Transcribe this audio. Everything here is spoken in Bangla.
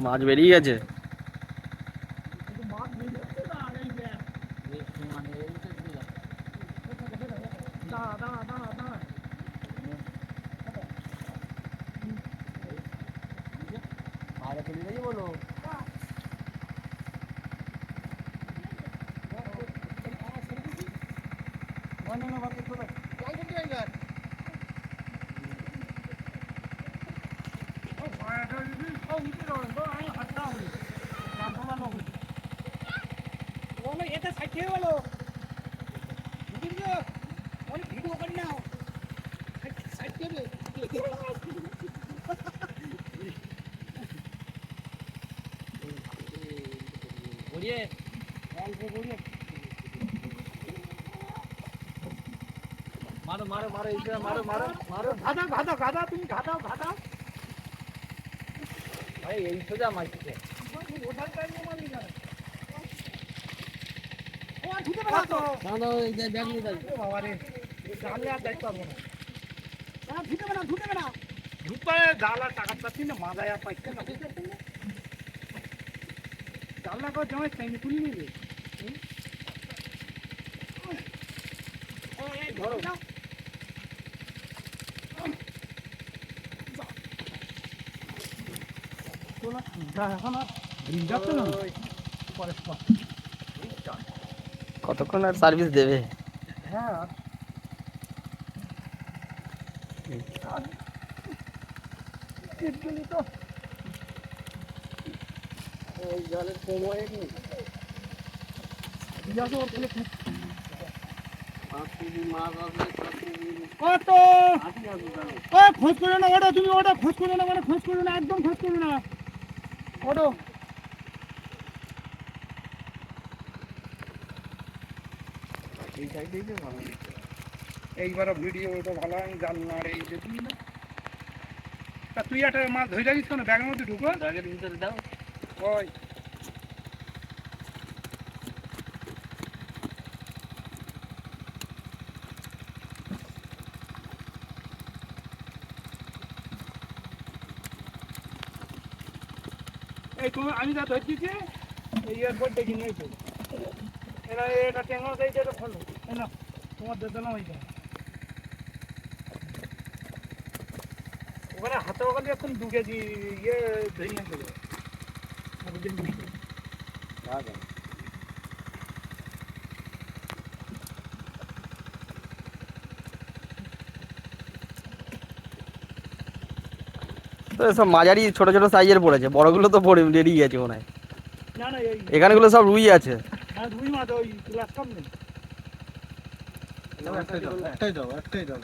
মাছ বেরিয়ে গেছে। বলো এটা সাইড বলো অনেক ভিডিও করি না সাইড করবে বলিয়ে অল্প বলিয়ে মারো মারো মারো এই মারো মারো মারো গাদা গাদা গাদা তুমি গাদাও গাদাও ভাই এই সোজা মারছে ওঠার টাইম মারলি না ও ঢুকে পড়া তো দাদা এই যে ব্যাগ নিয়ে যাই বাবা রে এই জালে আর যাইতে পারবো না না ঢুকে না ঢুকবে জালা টাকা পাচ্ছি না মাথায় আর পাইছে না জালা কো জমে চাইনি খুলি নিবে এই ধরো কতক্ষণ আর সার্ভিস দেবে? হ্যাঁ জলের সময় নেই কত খোঁজ করে না ওটা তুমি ওটা খোঁজ করে না মানে খোঁজ করো না একদম খোঁজ করো না ওটো এই সাইডে ভালো এইবার ভিডিও ওটা ভালো আমি জানি না আর এই যে তুমি না তা তুই একটা মাছ ধরে যাচ্ছিস কেন ব্যাগের মধ্যে ঢুকো ব্যাগের ভিতরে দাও ওই এই তুমি আমি যা ধরছি এই এয়ারপোর্ট দেখি নিয়েছো এরা এটা টেঙ্গা দেয় যেটা ফলো না তোমার দেদানা হয়ে ওখানে হাতে ওখানে এখন 2 কেজি ইয়ে ধরে নিয়ে চলে তো সব মাঝারি ছোট ছোট সাইজের পড়েছে, বড়গুলো তো পড়ে বেরিয়ে গেছে মনে হয়। না না এখানেগুলো সব রুই আছে। হ্যাঁ রুই মাছ ওই গ্লাস কম নেই। একটাই দাও একটাই দাও